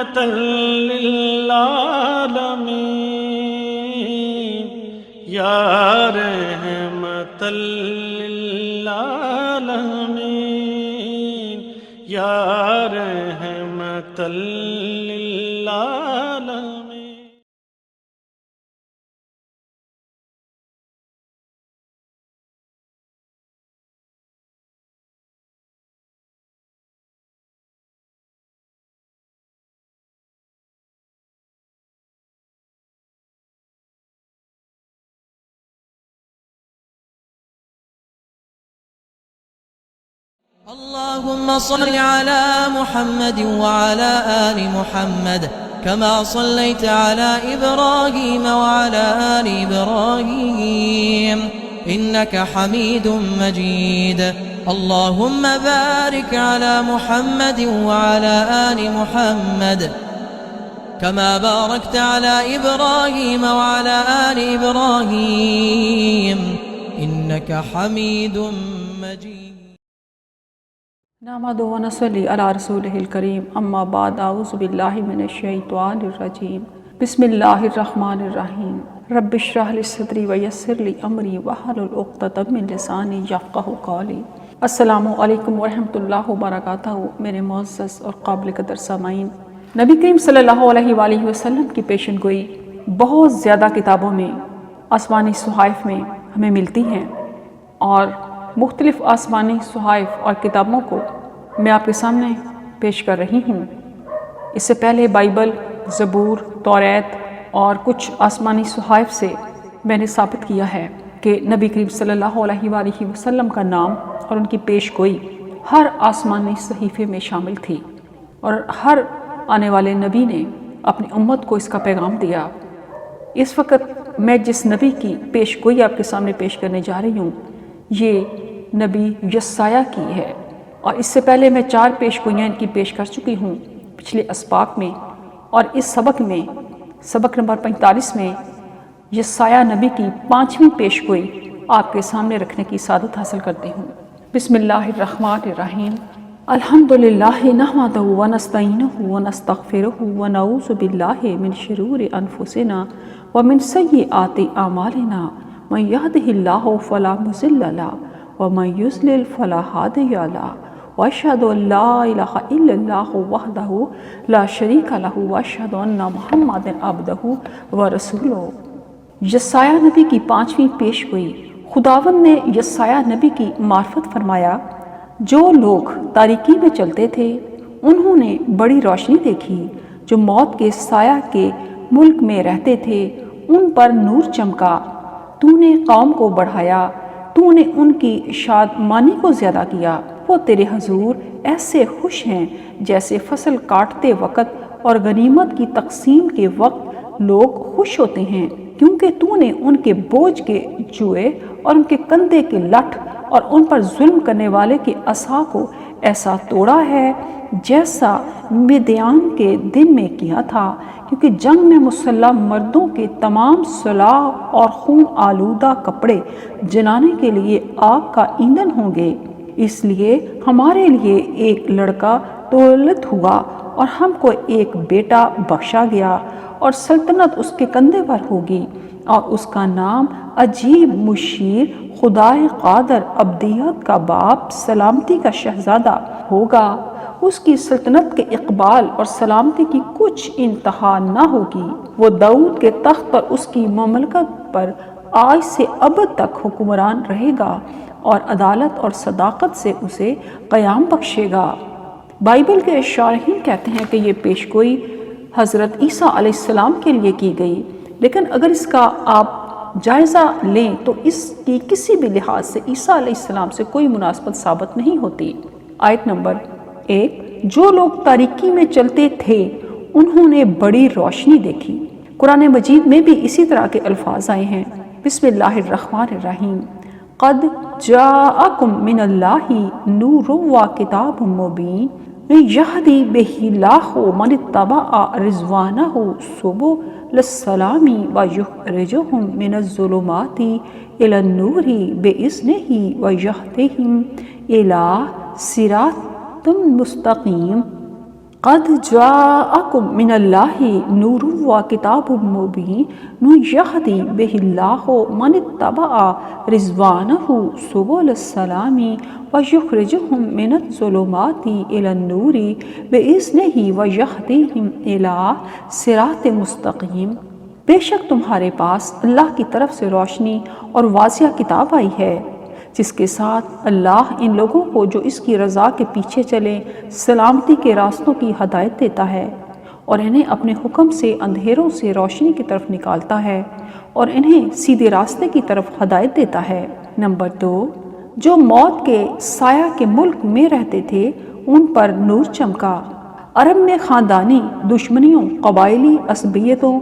رحمة للعالمين يا رحمة للعالمين يا رحمة للعالمين. اللهم صل على محمد وعلى آل محمد كما صليت على إبراهيم وعلى آل إبراهيم إنك حميد مجيد. اللهم بارك على محمد وعلى آل محمد كما باركت على إبراهيم وعلى آل إبراهيم إنك حميد مجيد. نحمده ونصلي على رسوله الكريم اما بعد اعوذ باللہ من الشیطان الرجیم بسم اللہ الرحمن الرحیم رب اشرح لي صدری ویسر لي امری واحلل عقدۃ من لسانی یفقہوا قولی. السلام علیکم ورحمۃ اللہ وبرکاتہ. میرے معزز اور قابل قدر سامعین، نبی کریم صلی اللہ علیہ وآلہ وسلم کی پیشن گوئی بہت زیادہ کتابوں میں، آسمانی صحائف میں ہمیں ملتی ہیں، اور مختلف آسمانی صحائف اور کتابوں کو میں آپ کے سامنے پیش کر رہی ہوں. اس سے پہلے بائبل، زبور، توریت اور کچھ آسمانی صحائف سے میں نے ثابت کیا ہے کہ نبی کریم صلی اللہ علیہ وآلہ وسلم کا نام اور ان کی پیش گوئی ہر آسمانی صحیفے میں شامل تھی، اور ہر آنے والے نبی نے اپنی امت کو اس کا پیغام دیا. اس وقت میں جس نبی کی پیش گوئی آپ کے سامنے پیش کرنے جا رہی ہوں یہ نبی یسایہ کی ہے، اور اس سے پہلے میں 4 پیش گوئیاں ان کی پیش کر چکی ہوں پچھلے اسباق میں، اور اس سبق نمبر 45 میں یسایہ نبی کی 5ویں پیش گوئی آپ کے سامنے رکھنے کی سعادت حاصل کرتی ہوں. بسم اللہ الرحمن الرحیم. الحمدللہ نحمدہ ونستعینہ ونستغفرہ ونعوذ باللہ من شرور انفسنا ومن سیئات اعمالنا من یهدہ اللہ فلا مضل لہ ومن یضلل فلا ہادی لہ واشہد ان لا الہ الا اللہ وحدہ لا شریک لہ واشہد ان محمدا عبدہ ورسولہ. یسایہ نبی کی 5ویں پیش گوئی. خداوند نے یسایہ نبی کی معرفت فرمایا، جو لوگ تاریکی میں چلتے تھے انہوں نے بڑی روشنی دیکھی، جو موت کے سایہ کے ملک میں رہتے تھے ان پر نور چمکا. تو نے قوم کو بڑھایا، تو نے ان کی شادمانی کو زیادہ کیا. وہ تیرے حضور ایسے خوش ہیں جیسے فصل کاٹتے وقت اور غنیمت کی تقسیم کے وقت لوگ خوش ہوتے ہیں، کیونکہ تو نے ان کے بوجھ کے جوئے اور ان کے کندھے کے لٹھ اور ان پر ظلم کرنے والے کے عصا کو ایسا توڑا ہے جیسا مدیان کے دن میں کیا تھا، کیونکہ جنگ میں مسلح مردوں کے تمام سلاح اور خون آلودہ کپڑے جلانے کے لیے آگ کا ایندھن ہوں گے. اس لیے ہمارے لیے ایک لڑکا تولد ہوا اور ہم کو ایک بیٹا بخشا گیا، اور سلطنت اس کے کندھے پر ہوگی، اور اس کا نام عجیب، مشیر، خدائے قادر، ابدیت کا باپ، سلامتی کا شہزادہ ہوگا. اس کی سلطنت کے اقبال اور سلامتی کی کچھ انتہا نہ ہوگی. وہ داؤد کے تخت پر اس کی مملکت پر آج سے ابد تک حکمران رہے گا، اور عدالت اور صداقت سے اسے قیام بخشے گا. بائبل کے شارحین کہتے ہیں کہ یہ پیش گوئی حضرت عیسیٰ علیہ السلام کے لیے کی گئی، لیکن اگر اس کا آپ جائزہ لیں تو اس کی کسی بھی لحاظ سے عیسیٰ علیہ السلام سے کوئی مناسبت ثابت نہیں ہوتی. آیت نمبر 1. جو لوگ تاریکی میں چلتے تھے انہوں نے بڑی روشنی دیکھی. قرآن مجید میں بھی اسی طرح کے الفاظ آئے ہیں. بسم اللہ الرحمن الرحیم. قد جاءکم من اللہ نور و کتاب مبین یہدی بہ اللہ من اتبع رضوانہ سبل السلام ویخرجہم من الظلمات الی النور بإذنہ ویہدیہم الی صراط مستقیم. قد جاءکم من اللہ نور و کتاب مبین یہدی بہ اللہ من اتبع رضوانہ سبل السلام ویخرجہم من الظلمات الی النور بإذنہ ویہدیہم الی صراط مستقیم۔ بے شک تمہارے پاس اللہ کی طرف سے روشنی اور واضح کتاب آئی ہے، جس کے ساتھ اللہ ان لوگوں کو جو اس کی رضا کے پیچھے چلیں سلامتی کے راستوں کی ہدایت دیتا ہے، اور انہیں اپنے حکم سے اندھیروں سے روشنی کی طرف نکالتا ہے اور انہیں سیدھے راستے کی طرف ہدایت دیتا ہے۔ نمبر 2، جو موت کے سایہ کے ملک میں رہتے تھے ان پر نور چمکا۔ عرب میں خاندانی دشمنیوں، قبائلی عصبیتوں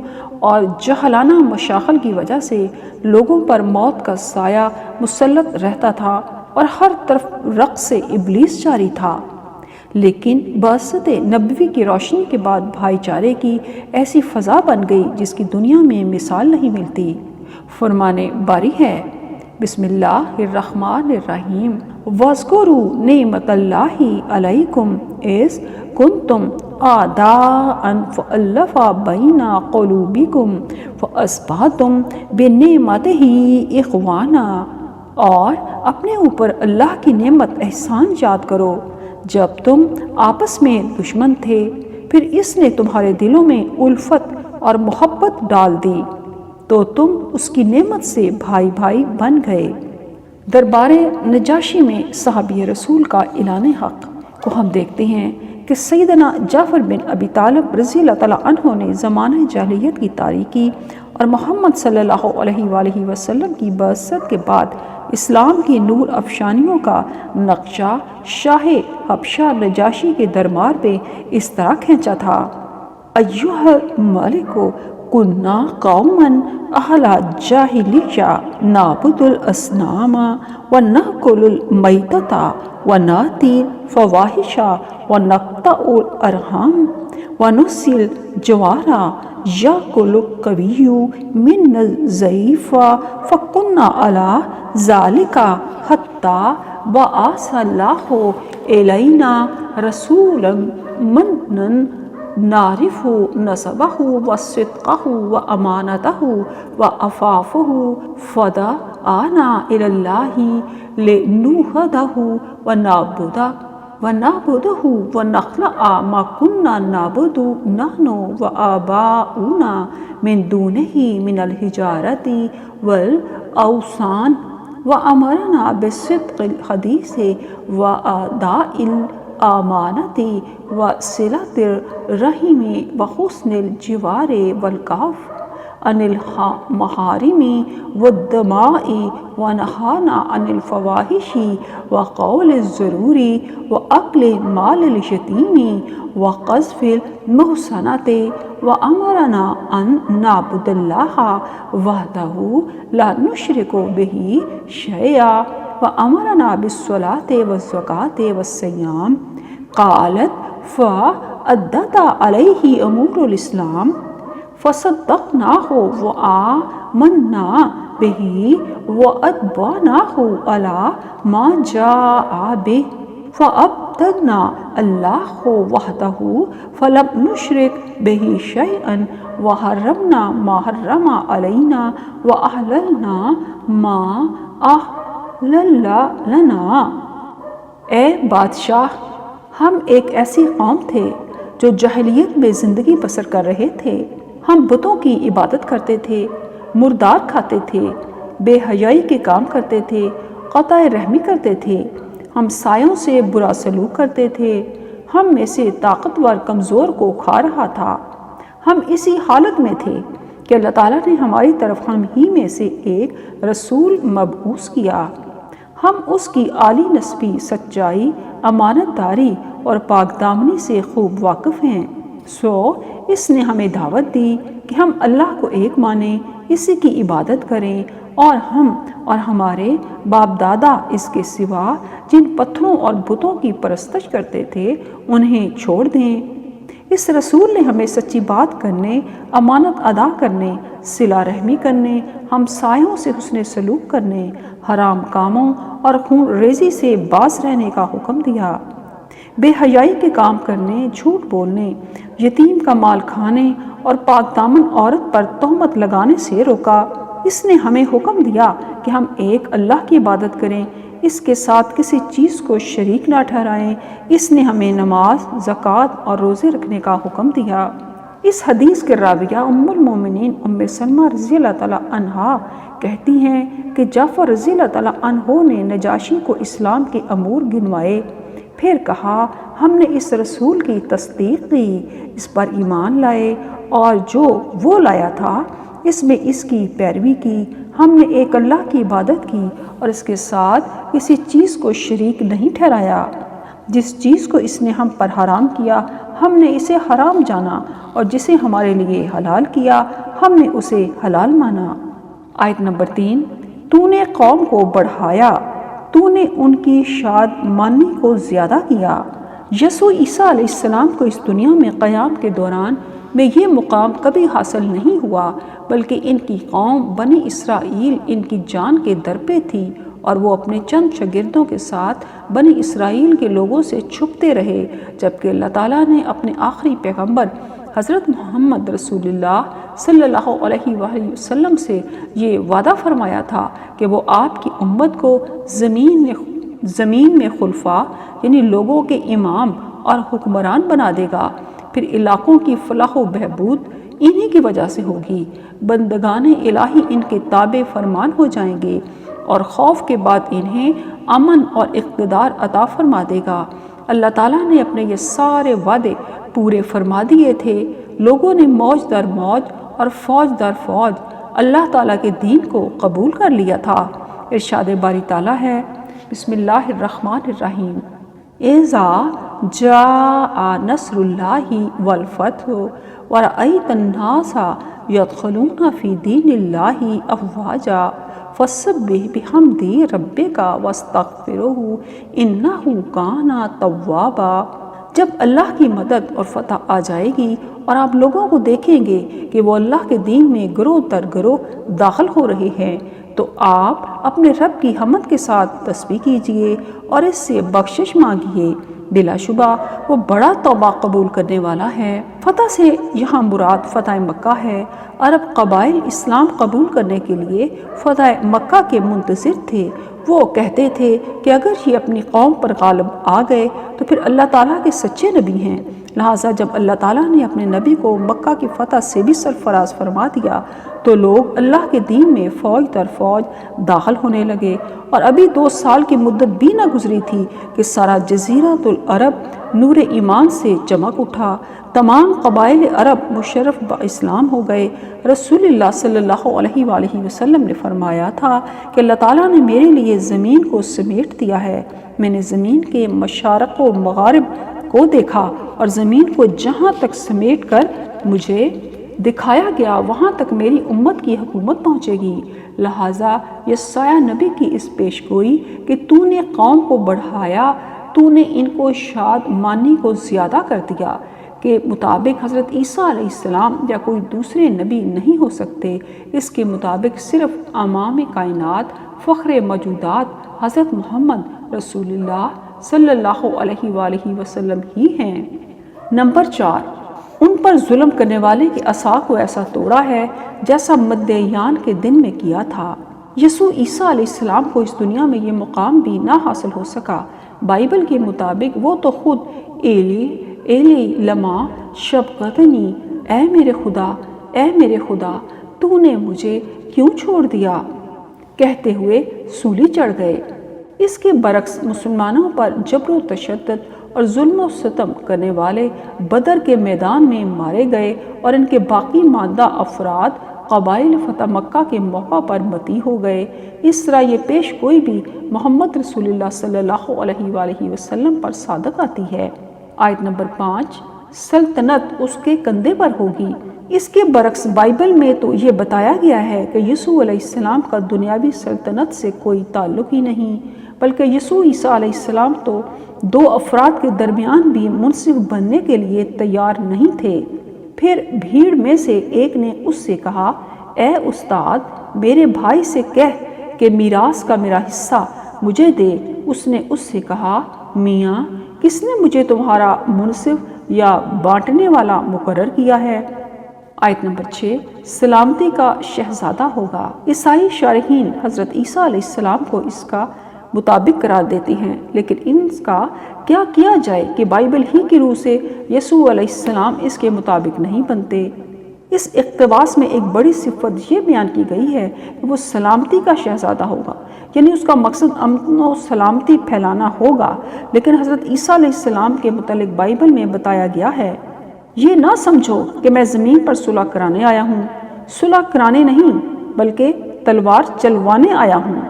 اور جہلانہ مشاغل کی وجہ سے لوگوں پر موت کا سایہ مسلط رہتا تھا اور ہر طرف رقص ابلیس جاری تھا، لیکن بعثت نبوی کی روشنی کے بعد بھائی چارے کی ایسی فضا بن گئی جس کی دنیا میں مثال نہیں ملتی۔ فرمان باری ہے، بسم اللہ الرحمن الرحیم، وَاذْكُرُوا نِعْمَتَ اللَّهِ عَلَيْكُمْ إِذْ كُنْتُمْ أَعْدَاءً فَأَلَّفَ بَيْنَ قُلُوبِكُمْ فَأَصْبَحْتُمْ بِنِعْمَتِهِ إِخْوَانًا، اور اپنے اوپر اللہ کی نعمت احسان یاد کرو جب تم آپس میں دشمن تھے، پھر اس نے تمہارے دلوں میں الفت اور محبت ڈال دی تو تم اس کی نعمت سے بھائی بھائی بن گئے۔ دربار نجاشی میں صحابی رسول کا اعلان حق کو ہم دیکھتے ہیں کہ سیدنا جعفر بن ابی طالب رضی اللہ تعالیٰ عنہ نے زمانہ جاہلیت کی تاریکی اور محمد صلی اللہ علیہ وآلہ وسلم کی بعثت کے بعد اسلام کی نور افشانیوں کا نقشہ شاہ حبشہ نجاشی کے دربار پہ اس طرح کھینچا تھا: ایھا الملک کنا قوما اہل جاہلیہ نعبد الاصنام ونأکل المیتۃ ونأتی الفواحش ونقطع الارحام ونصل الجوار یأکل القوی منا الضعیف فکنا علی ذلک حتی بعث اللہ الینا رسولا منا نعرف نسبہ وصدقہ وامانتہ وعفافہ فدعانا الی اللہ لنوحدہ ونعبدہ ونخلع ما کنا نعبد نحن وآباؤنا من دونہ من الحجارۃ والاوثان وامرنا بالصدق الحدیث واداء الامانۃ وصلۃ الرحم وحسن الجوار والکف عن المحارم والدماء ونہانا عن الفواحش وقول الزور واکل مال الیتیم وقذف المحصنات وامرنا ان نعبد اللہ وحدہ لا نشرک بہ شیئا وامرنا بالصلاۃ والزکاۃ والصیام۔ قالت فعدت علیہ امور الاسلام فصدقناہ وآمنا بہ واتبعناہ علی ما جاء بہ فعبدنا اللہ وحدہ فلم نشرک بہ شیئا وحرمنا ما حرم علینا واحللنا ما احلل لنا۔ اے بادشاہ، ہم ایک ایسی قوم تھے جو جاہلیت میں زندگی بسر کر رہے تھے۔ ہم بتوں کی عبادت کرتے تھے، مردار کھاتے تھے، بے حیائی کے کام کرتے تھے، قطع رحمی کرتے تھے، ہم سایوں سے برا سلوک کرتے تھے، ہم میں سے طاقتور کمزور کو کھا رہا تھا۔ ہم اسی حالت میں تھے کہ اللہ تعالیٰ نے ہماری طرف ہم ہی میں سے ایک رسول مبعوث کیا۔ ہم اس کی عالی نسبی، سچائی، امانت داری اور پاک دامنی سے خوب واقف ہیں۔ سو اس نے ہمیں دعوت دی کہ ہم اللہ کو ایک مانیں، اسی کی عبادت کریں، اور ہم اور ہمارے باپ دادا اس کے سوا جن پتھروں اور بتوں کی پرستش کرتے تھے انہیں چھوڑ دیں۔ اس رسول نے ہمیں سچی بات کرنے، امانت ادا کرنے، صلہ رحمی کرنے، ہمسایوں سے حسن سلوک کرنے، حرام کاموں اور خون ریزی سے باز رہنے کا حکم دیا۔ بے حیائی کے کام کرنے، جھوٹ بولنے، یتیم کا مال کھانے اور پاک دامن عورت پر تہمت لگانے سے روکا۔ اس نے ہمیں حکم دیا کہ ہم ایک اللہ کی عبادت کریں، اس کے ساتھ کسی چیز کو شریک نہ ٹھہرائیں۔ اس نے ہمیں نماز، زکوٰۃ اور روزے رکھنے کا حکم دیا۔ اس حدیث کے راویہ ام المومنین ام سلمہ رضی اللہ تعالیٰ عنہا کہتی ہیں کہ جعفر رضی اللہ تعالیٰ عنہ نے نجاشی کو اسلام کے امور گنوائے، پھر کہا ہم نے اس رسول کی تصدیق کی، اس پر ایمان لائے اور جو وہ لایا تھا اس میں اس کی پیروی کی۔ ہم نے ایک اللہ کی عبادت کی اور اس کے ساتھ کسی چیز کو شریک نہیں ٹھہرایا۔ جس چیز کو اس نے ہم پر حرام کیا ہم نے اسے حرام جانا، اور جسے ہمارے لیے حلال کیا ہم نے اسے حلال مانا۔ آیت نمبر 3، تو نے قوم کو بڑھایا، تو نے ان کی شاد مانی کو زیادہ کیا۔ یسوع عیسیٰ علیہ السلام کو اس دنیا میں قیام کے دوران میں یہ مقام کبھی حاصل نہیں ہوا، بلکہ ان کی قوم بنی اسرائیل ان کی جان کے در پہ تھی، اور وہ اپنے چند شاگردوں کے ساتھ بنی اسرائیل کے لوگوں سے چھپتے رہے، جبکہ اللہ تعالیٰ نے اپنے آخری پیغمبر حضرت محمد رسول اللہ صلی اللہ علیہ وآلہ وسلم سے یہ وعدہ فرمایا تھا کہ وہ آپ کی امت کو زمین میں خلفاء یعنی لوگوں کے امام اور حکمران بنا دے گا۔ پھر علاقوں کی فلاح و بہبود انہی کی وجہ سے ہوگی۔ بندگان الہی ان کے تابع فرمان ہو جائیں گے، اور خوف کے بعد انہیں امن اور اقتدار عطا فرما دے گا۔ اللہ تعالیٰ نے اپنے یہ سارے وعدے پورے فرما دیے تھے۔ لوگوں نے موج در موج اور فوج در فوج اللہ تعالیٰ کے دین کو قبول کر لیا تھا۔ ارشاد باری تعالیٰ ہے، بسم اللہ الرحمن الرحیم، اذا جاء نصر اللہ والفتح ورأیت الناس یدخلون فی دین اللہ افواجا فسبح بحمد ربک واستغفرہ انہ کان توابا۔ جب اللہ کی مدد اور فتح آ جائے گی اور آپ لوگوں کو دیکھیں گے کہ وہ اللہ کے دین میں گروہ در گروہ داخل ہو رہے ہیں، تو آپ اپنے رب کی حمد کے ساتھ تسبیح کیجئے اور اس سے بخشش مانگیے، بلا شبہ وہ بڑا توبہ قبول کرنے والا ہے۔ فتح سے یہاں مراد فتح مکہ ہے۔ عرب قبائل اسلام قبول کرنے کے لیے فتح مکہ کے منتظر تھے۔ وہ کہتے تھے کہ اگر یہ اپنی قوم پر غالب آ گئے تو پھر اللہ تعالیٰ کے سچے نبی ہیں، لہٰذا جب اللہ تعالیٰ نے اپنے نبی کو مکہ کی فتح سے بھی سرفراز فرما دیا تو لوگ اللہ کے دین میں فوج در فوج داخل ہونے لگے، اور ابھی 2 سال کی مدت بھی نہ گزری تھی کہ سارا جزیرۃ العرب نور ایمان سے چمک اٹھا۔ تمام قبائل عرب مشرف با اسلام ہو گئے۔ رسول اللہ صلی اللہ علیہ وآلہ وسلم نے فرمایا تھا کہ اللہ تعالیٰ نے میرے لیے زمین کو سمیٹ دیا ہے۔ میں نے زمین کے مشارق و مغارب کو دیکھا، اور زمین کو جہاں تک سمیٹ کر مجھے دکھایا گیا وہاں تک میری امت کی حکومت پہنچے گی۔ لہٰذا یہ سایہ نبی کی اس پیش گوئی کہ تو نے قوم کو بڑھایا، تو نے ان کو شاد مانی کو زیادہ کر دیا، کے مطابق حضرت عیسیٰ علیہ السلام یا کوئی دوسرے نبی نہیں ہو سکتے۔ اس کے مطابق صرف امام کائنات فخر موجودات حضرت محمد رسول اللہ صلی اللہ علیہ وآلہ وسلم ہی ہیں۔ نمبر 4، ان پر ظلم کرنے والے کی عصا کو ایسا توڑا ہے جیسا مدیان کے دن میں کیا تھا۔ یسوع عیسیٰ علیہ السلام کو اس دنیا میں یہ مقام بھی نہ حاصل ہو سکا۔ بائبل کے مطابق وہ تو خود ایلی ایلی لما شبقتنی، اے میرے خدا اے میرے خدا تو نے مجھے کیوں چھوڑ دیا کہتے ہوئے سولی چڑھ گئے۔ اس کے برعکس مسلمانوں پر جبر و تشدد اور ظلم و ستم کرنے والے بدر کے میدان میں مارے گئے، اور ان کے باقی ماندہ افراد قبائل فتح مکہ کے موقع پر متی ہو گئے۔ اس طرح یہ پیش گوئی بھی محمد رسول اللہ صلی اللہ علیہ وآلہ وسلم پر صادق آتی ہے۔ آیت نمبر 5، سلطنت اس کے کندھے پر ہوگی۔ اس کے برعکس بائبل میں تو یہ بتایا گیا ہے کہ یسوع علیہ السلام کا دنیاوی سلطنت سے کوئی تعلق ہی نہیں، بلکہ یسوع عیسیٰ علیہ السلام تو 2 افراد کے درمیان بھی منصف بننے کے لیے تیار نہیں تھے۔ پھر بھیڑ میں سے ایک نے اس سے کہا، اے استاد، میرے بھائی سے کہہ کہ میراث کا میرا حصہ مجھے دے۔ اس نے اس سے کہا، میاں کس نے مجھے تمہارا منصف یا بانٹنے والا مقرر کیا ہے؟ آیت نمبر 6 سلامتی کا شہزادہ ہوگا۔ عیسائی شارحین حضرت عیسیٰ علیہ السلام کو اس کا مطابق قرار دیتے ہیں، لیکن اس کا کیا کیا جائے کہ بائبل ہی کی روح سے یسوع علیہ السلام اس کے مطابق نہیں بنتے۔ اس اقتباس میں ایک بڑی صفت یہ بیان کی گئی ہے کہ وہ سلامتی کا شہزادہ ہوگا، یعنی اس کا مقصد امن و سلامتی پھیلانا ہوگا، لیکن حضرت عیسیٰ علیہ السلام کے متعلق بائبل میں بتایا گیا ہے، یہ نہ سمجھو کہ میں زمین پر صلح کرانے آیا ہوں، صلح کرانے نہیں بلکہ تلوار چلوانے آیا ہوں۔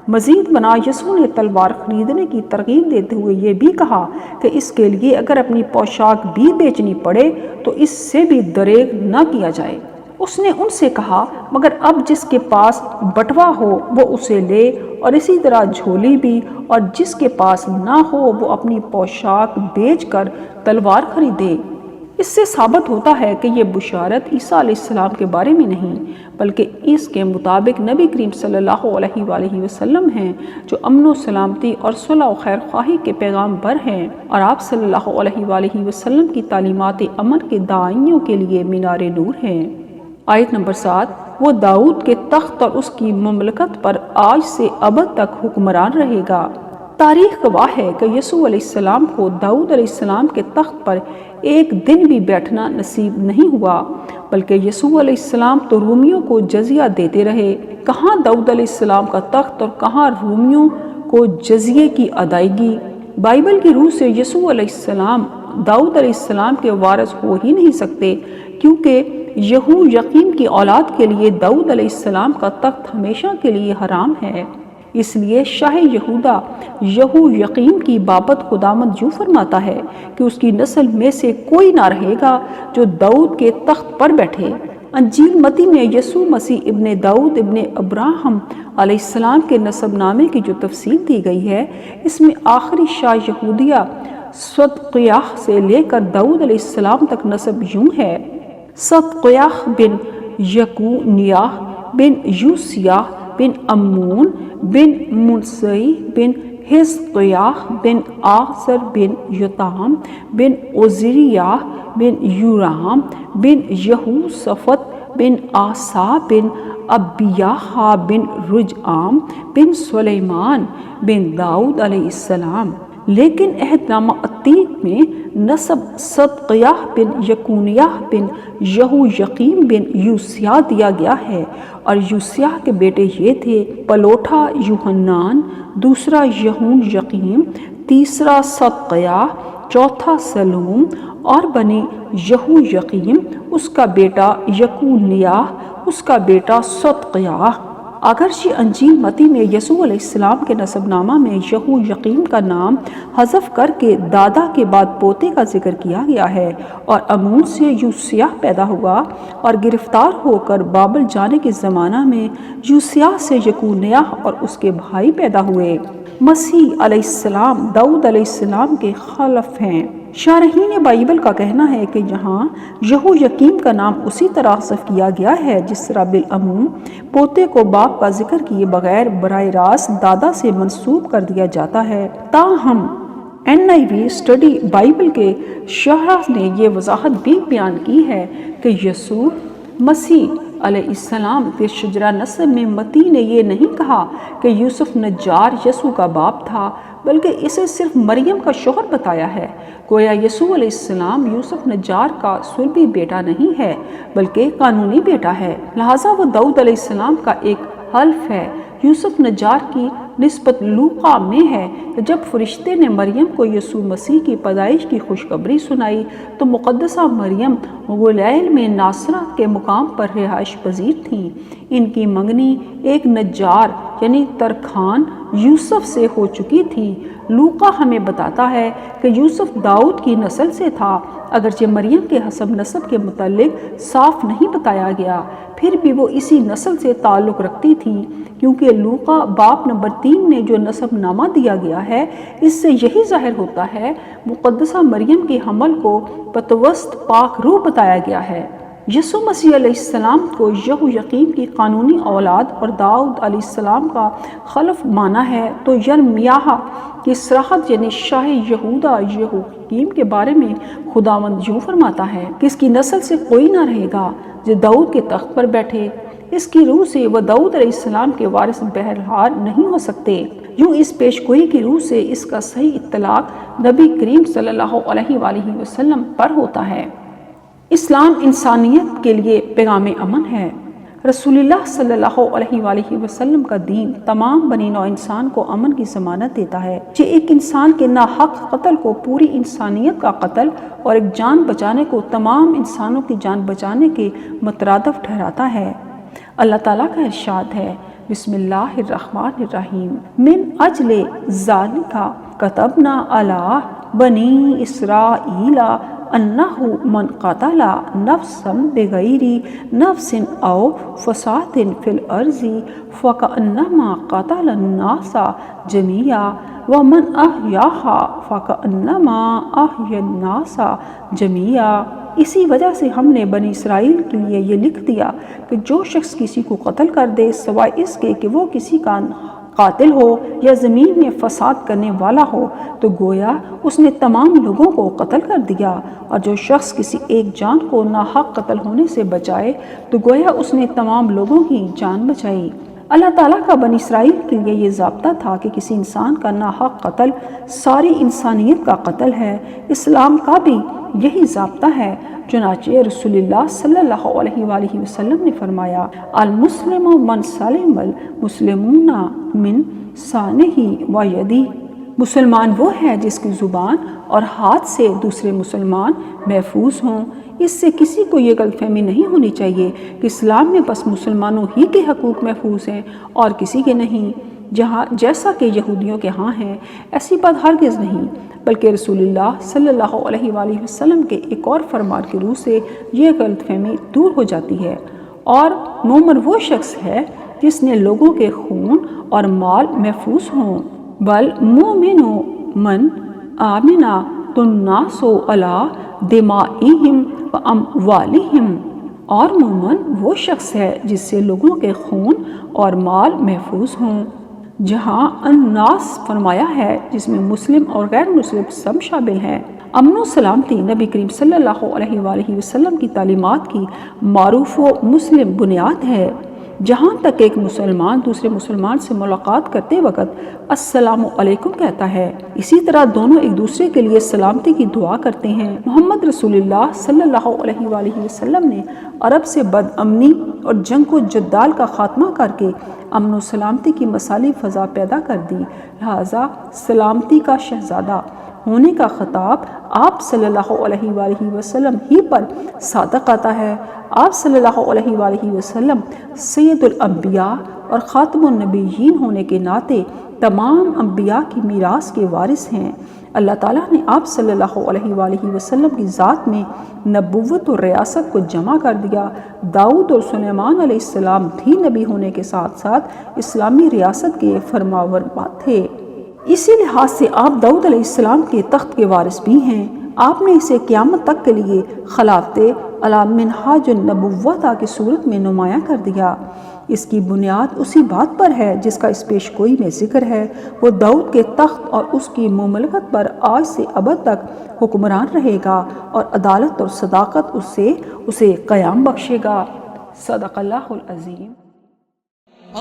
مزید بنا یسوع نے تلوار خریدنے کی ترغیب دیتے ہوئے یہ بھی کہا کہ اس کے لیے اگر اپنی پوشاک بھی بیچنی پڑے تو اس سے بھی دریغ نہ کیا جائے۔ اس نے ان سے کہا مگر اب جس کے پاس بٹوا ہو وہ اسے لے، اور اسی طرح جھولی بھی، اور جس کے پاس نہ ہو وہ اپنی پوشاک بیچ کر تلوار خریدے۔ اس سے ثابت ہوتا ہے کہ یہ بشارت عیسیٰ علیہ السلام کے بارے میں نہیں بلکہ اس کے مطابق نبی کریم صلی اللہ علیہ وآلہ وسلم ہیں، جو امن و سلامتی اور صلح و خیر خواہی کے پیغام بر ہیں، اور آپ صلی اللہ علیہ وآلہ وسلم کی تعلیمات امن کے داعیوں کے لیے مینار نور ہیں۔ آیت نمبر 7 وہ داؤد کے تخت اور اس کی مملکت پر آج سے ابد تک حکمران رہے گا۔ تاریخ گواہ ہے کہ یسوع علیہ السلام کو داؤد علیہ السلام کے تخت پر ایک دن بھی بیٹھنا نصیب نہیں ہوا، بلکہ یسوع علیہ السلام تو رومیوں کو جزیہ دیتے رہے۔ کہاں داؤد علیہ السلام کا تخت اور کہاں رومیوں کو جزیے کی ادائیگی؟ بائبل کی روح سے یسوع علیہ السلام داؤد علیہ السلام کے وارث ہو ہی نہیں سکتے، کیونکہ یہو یقین کی اولاد کے لیے داؤد علیہ السلام کا تخت ہمیشہ کے لیے حرام ہے۔ اس لیے شاہ یہودا یہو یقین کی بابت خداوند یوں فرماتا ہے کہ اس کی نسل میں سے کوئی نہ رہے گا جو داؤد کے تخت پر بیٹھے۔ انجیل متی میں یسوع مسیح ابن داؤد ابن ابراہم علیہ السلام کے نسب نامے کی جو تفصیل دی گئی ہے، اس میں آخری شاہ یہودیہ صدقیاہ سے لے کر داؤد علیہ السلام تک نسب یوں ہے: صدقیاہ بن یکونیاہ بن یوسیاہ بن امون بن منصی بن حزقیاہ بن آخر بن یوتام بن عزریاہ بن یورام بن یہوشافط بن آسا بن ابیاہ بن رجعام بن سلیمان بن داؤد علیہ السلام۔ لیکن عہد نامہ عتیق میں نسب صدقیاہ بن یکونیاہ بن یہو یقین بن یوسیاہ دیا گیا ہے، اور یوسیاہ کے بیٹے یہ تھے: پلوٹھا یوحنان، دوسرا یہون یقین، تیسرا صدقیاہ، چوتھا سلوم، اور بنی یہو یقین، اس کا بیٹا یکونیاہ، اس کا بیٹا صدقیاہ۔ اگرچہ انجیل متی میں یسوع علیہ السلام کے نسب نامہ میں یہو یقین کا نام حذف کر کے دادا کے بعد پوتے کا ذکر کیا گیا ہے، اور امون سے یوسیاہ پیدا ہوا، اور گرفتار ہو کر بابل جانے کے زمانہ میں یوسیاہ سے یکونیاہ اور اس کے بھائی پیدا ہوئے۔ مسیح علیہ السلام داؤد علیہ السلام کے خلف ہیں۔ شارحین بائبل کا کہنا ہے کہ یہاں یہو یقین کا نام اسی طرح حذف کیا گیا ہے جس طرح بالعموم پوتے کو باپ کا ذکر کیے بغیر براہ راست دادا سے منسوب کر دیا جاتا ہے۔ تاہم NIV اسٹڈی بائبل کے شرح نے یہ وضاحت بھی بیان کی ہے کہ یسوع مسیح علیہ السلام کے شجرہ نسب میں متی نے یہ نہیں کہا کہ یوسف نجار یسوع کا باپ تھا، بلکہ اسے صرف مریم کا شوہر بتایا ہے۔ گویا یسوع علیہ السلام یوسف نجار کا صلبی بیٹا نہیں ہے بلکہ قانونی بیٹا ہے، لہٰذا وہ داؤد علیہ السلام کا ایک حلف ہے۔ یوسف نجار کی نسبت لوقا میں ہے کہ جب فرشتے نے مریم کو یسوع مسیح کی پیدائش کی خوشخبری سنائی تو مقدسہ مریم غلیل میں ناصرہ کے مقام پر رہائش پذیر تھیں۔ ان کی منگنی ایک نجار یعنی ترکھان یوسف سے ہو چکی تھی۔ لوقا ہمیں بتاتا ہے کہ یوسف داؤد کی نسل سے تھا، اگرچہ مریم کے حسب نسب کے متعلق صاف نہیں بتایا گیا، پھر بھی وہ اسی نسل سے تعلق رکھتی تھی، کیونکہ لوقا باب نمبر 3 میں جو نسب نامہ دیا گیا ہے اس سے یہی ظاہر ہوتا ہے۔ مقدسہ مریم کے حمل کو بتوسط پاک روح بتایا گیا ہے۔ یسوع مسیح علیہ السلام کو یہو یقین کی قانونی اولاد اور داؤد علیہ السلام کا خلف مانا ہے تو یرمیاہ کی صراحت یعنی شاہ یہودا یہو یقین کے بارے میں خداوند یوں فرماتا ہے کہ اس کی نسل سے کوئی نہ رہے گا جو داؤد کے تخت پر بیٹھے، اس کی روح سے وہ داؤد علیہ السلام کے وارث بہرحال نہیں ہو سکتے۔ یوں اس پیش گوئی کی روح سے اس کا صحیح اطلاق نبی کریم صلی اللہ علیہ وآلہ وسلم پر ہوتا ہے۔ اسلام انسانیت کے لیے پیغام امن ہے۔ رسول اللہ صلی اللہ علیہ وآلہ وسلم کا دین تمام بنی نوع انسان کو امن کی ضمانت دیتا ہے۔ یہ ایک انسان کے ناحق قتل کو پوری انسانیت کا قتل اور ایک جان بچانے کو تمام انسانوں کی جان بچانے کے مترادف ٹھہراتا ہے۔ اللہ تعالیٰ کا ارشاد ہے، بسم اللہ الرحمن الرحیم، من اجل ذالک کتبنا علی بنی اسرائیل انہ من قتل نفسا بغیر نفس او فساد فی الارض فکأنما قتل الناس جميعا ومن احیاہا فکأنما احیا الناس جميعا۔ اسی وجہ سے ہم نے بنی اسرائیل کے لیے یہ لکھ دیا کہ جو شخص کسی کو قتل کر دے سوائے اس کے کہ وہ کسی کا قاتل ہو یا زمین میں فساد کرنے والا ہو تو گویا اس نے تمام لوگوں کو قتل کر دیا، اور جو شخص کسی ایک جان کو ناحق قتل ہونے سے بچائے تو گویا اس نے تمام لوگوں کی جان بچائی۔ اللہ تعالیٰ کا بنی اسرائیل کے لیے یہ ضابطہ تھا کہ کسی انسان کا ناحق قتل ساری انسانیت کا قتل ہے۔ اسلام کا بھی یہی ضابطہ ہے۔ چنانچہ رسول اللہ صلی اللہ علیہ وآلہ وسلم نے فرمایا، المسلم من سلم المسلمون من لسانہ و یدہ، مسلمان وہ ہے جس کی زبان اور ہاتھ سے دوسرے مسلمان محفوظ ہوں۔ اس سے کسی کو یہ غلط فہمی نہیں ہونی چاہیے کہ اسلام میں بس مسلمانوں ہی کے حقوق محفوظ ہیں اور کسی کے نہیں، جیسا کہ یہودیوں کے ہاں ہیں۔ ایسی بات ہرگز نہیں، بلکہ رسول اللہ صلی اللہ علیہ وآلہ وسلم کے ایک اور فرمان کی روح سے یہ غلط فہمی دور ہو جاتی ہے۔ اور مومن وہ شخص ہے جس نے لوگوں کے خون اور مال محفوظ ہوں، بل مومن من آمنا الناس علی دمائہم و اموالہم، اور مومن وہ شخص ہے جس سے لوگوں کے خون اور مال محفوظ ہوں۔ جہاں الناس فرمایا ہے جس میں مسلم اور غیر مسلم سب شامل ہیں۔ امن و سلامتی نبی کریم صلی اللہ علیہ وآلہ وسلم کی تعلیمات کی معروف و مسلم بنیاد ہے۔ جہاں تک ایک مسلمان دوسرے مسلمان سے ملاقات کرتے وقت السلام علیکم کہتا ہے، اسی طرح دونوں ایک دوسرے کے لیے سلامتی کی دعا کرتے ہیں۔ محمد رسول اللہ صلی اللہ علیہ وآلہ وسلم نے عرب سے بد امنی اور جنگ و جدال کا خاتمہ کر کے امن و سلامتی کی مثالی فضا پیدا کر دی، لہذا سلامتی کا شہزادہ ہونے کا خطاب آپ صلی اللہ علیہ وآلہ وسلم ہی پر صادق آتا ہے۔ آپ صلی اللہ علیہ وآلہ وسلم سید الانبیاء اور خاتم النبیین ہونے کے ناطے تمام انبیاء کی میراث کے وارث ہیں۔ اللہ تعالیٰ نے آپ صلی اللہ علیہ وآلہ وسلم کی ذات میں نبوت اور ریاست کو جمع کر دیا۔ داؤد اور سلیمان علیہ السلام بھی نبی ہونے کے ساتھ ساتھ اسلامی ریاست کے فرمانبر تھے۔ اسی لحاظ سے آپ داؤد علیہ السلام کے تخت کے وارث بھی ہیں۔ آپ نے اسے قیامت تک کے لیے خلافت علی منہاج النبوت کی صورت میں نمایاں کر دیا۔ اس کی بنیاد اسی بات پر ہے جس کا اس پیش گوئی میں ذکر ہے، وہ داؤد کے تخت اور اس کی مملکت پر آج سے ابد تک حکمران رہے گا اور عدالت اور صداقت اسے قیام بخشے گا۔ صدق اللہ العظیم۔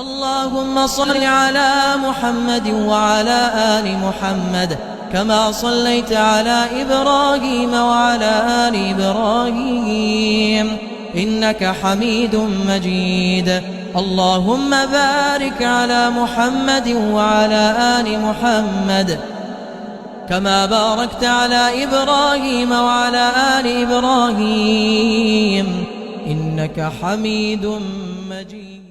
اللهم صل على محمد وعلى آل محمد كما صليت على إبراهيم وعلى آل إبراهيم إنك حميد مجيد اللهم بارك على محمد وعلى آل محمد كما باركت على إبراهيم وعلى آل إبراهيم إنك حميد مجيد